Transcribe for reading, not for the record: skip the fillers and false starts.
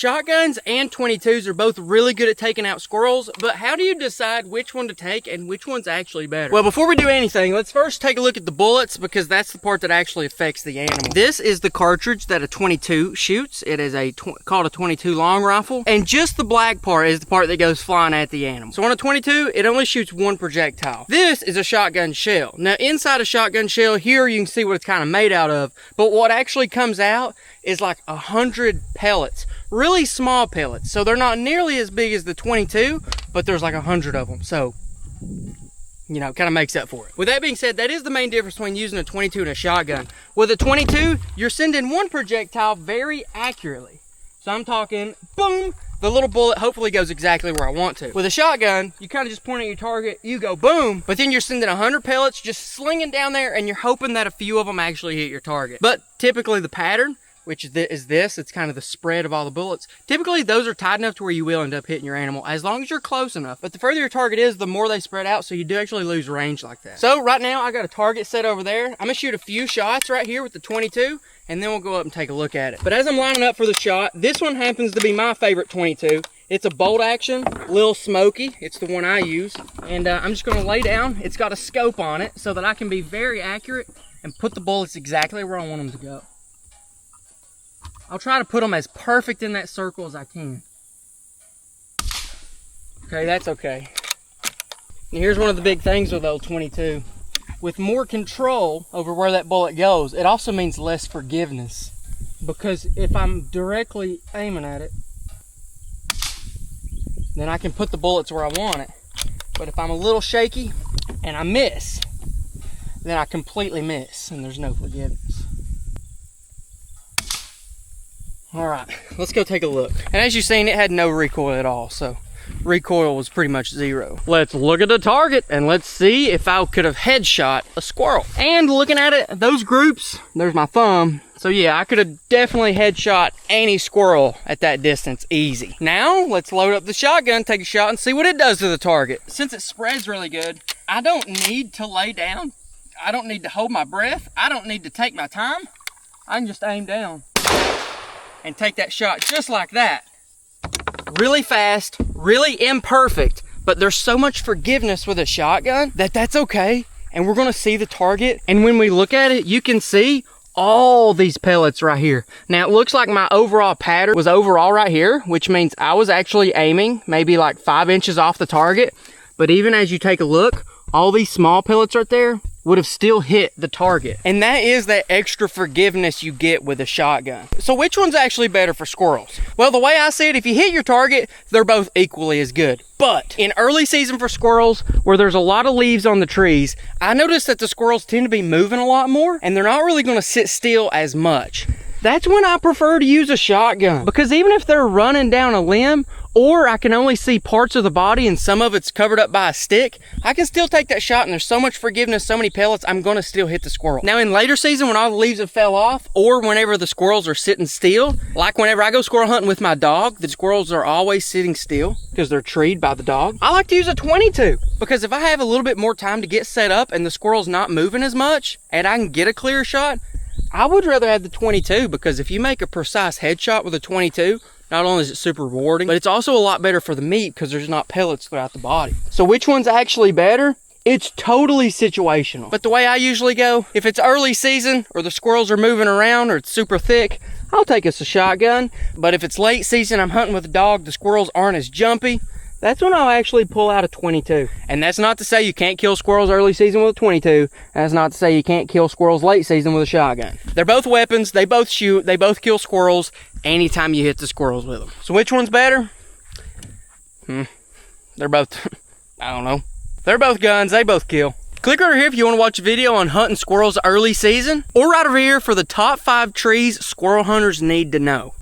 Shotguns and 22s are both really good at taking out squirrels, but how do you decide which one to take and which one's actually better? Well, before we do anything, let's first take a look at the bullets because that's the part that actually affects the animal. This is the cartridge that a 22 shoots. It is called a 22 long rifle, and just the black part is the part that goes flying at the animal. So on a 22, it only shoots one projectile. This is a shotgun shell. Now inside a shotgun shell, here you can see what it's kind of made out of, but what actually comes out is like 100 pellets. Really small pellets, so they're not nearly as big as the 22, but there's like 100 of them, so you know, kind of makes up for it. With that being said, that is the main difference between using a 22 and a shotgun. With a 22, you're sending one projectile very accurately. So I'm talking boom, the little bullet hopefully goes exactly where I want to. With a shotgun, you kind of just point at your target, you go boom, but then you're sending 100 pellets just slinging down there, and you're hoping that a few of them actually hit your target. But typically the pattern, which is this, it's kind of the spread of all the bullets. Typically those are tight enough to where you will end up hitting your animal as long as you're close enough. But the further your target is, the more they spread out, so you do actually lose range like that. So right now I got a target set over there. I'm gonna shoot a few shots right here with the 22, and then we'll go up and take a look at it. But as I'm lining up for the shot, this one happens to be my favorite 22. It's a bolt action, Lil Smoky. It's the one I use. And I'm just gonna lay down. It's got a scope on it so that I can be very accurate and put the bullets exactly where I want them to go. I'll try to put them as perfect in that circle as I can. Okay, that's okay. And here's one of the big things with the old 22. With more control over where that bullet goes, it also means less forgiveness. Because if I'm directly aiming at it, then I can put the bullets where I want it. But if I'm a little shaky and I miss, then I completely miss and there's no forgiveness. All right, let's go take a look. And as you've seen, it had no recoil at all, so recoil was pretty much zero. Let's look at the target and let's see if I could have headshot a squirrel. And looking at it, those groups, there's my thumb. So yeah, I could have definitely headshot any squirrel at that distance, easy. Now, let's load up the shotgun, take a shot, and see what it does to the target. Since it spreads really good, I don't need to lay down. I don't need to hold my breath. I don't need to take my time. I can just aim down and take that shot just like that. Really fast, really imperfect, but there's so much forgiveness with a shotgun that that's okay. And we're gonna see the target. And when we look at it, you can see all these pellets right here. Now it looks like my overall pattern was overall right here, which means I was actually aiming maybe like 5 inches off the target. But even as you take a look, all these small pellets right there would have still hit the target. And that is that extra forgiveness you get with a shotgun. So which one's actually better for squirrels? Well, the way I see it, if you hit your target, they're both equally as good. But in early season for squirrels, where there's a lot of leaves on the trees, I noticed that the squirrels tend to be moving a lot more, and they're not really gonna sit still as much. That's when I prefer to use a shotgun, because even if they're running down a limb, or I can only see parts of the body and some of it's covered up by a stick, I can still take that shot, and there's so much forgiveness, so many pellets, I'm gonna still hit the squirrel. Now in later season, when all the leaves have fell off, or whenever the squirrels are sitting still, like whenever I go squirrel hunting with my dog, the squirrels are always sitting still because they're treed by the dog. I like to use a 22, because if I have a little bit more time to get set up and the squirrel's not moving as much, and I can get a clear shot, I would rather have the 22, because if you make a precise headshot with a 22, not only is it super rewarding, but it's also a lot better for the meat because there's not pellets throughout the body. So which one's actually better? It's totally situational. But the way I usually go, if it's early season or the squirrels are moving around or it's super thick, I'll take us a shotgun. But if it's late season, I'm hunting with a dog, the squirrels aren't as jumpy, that's when I'll actually pull out a 22. And that's not to say you can't kill squirrels early season with a 22. That's not to say you can't kill squirrels late season with a shotgun. They're both weapons, they both shoot, they both kill squirrels anytime you hit the squirrels with them. So which one's better? They're both, I don't know. They're both guns, they both kill. Click over here if you want to watch a video on hunting squirrels early season, or right over here for the top 5 trees squirrel hunters need to know.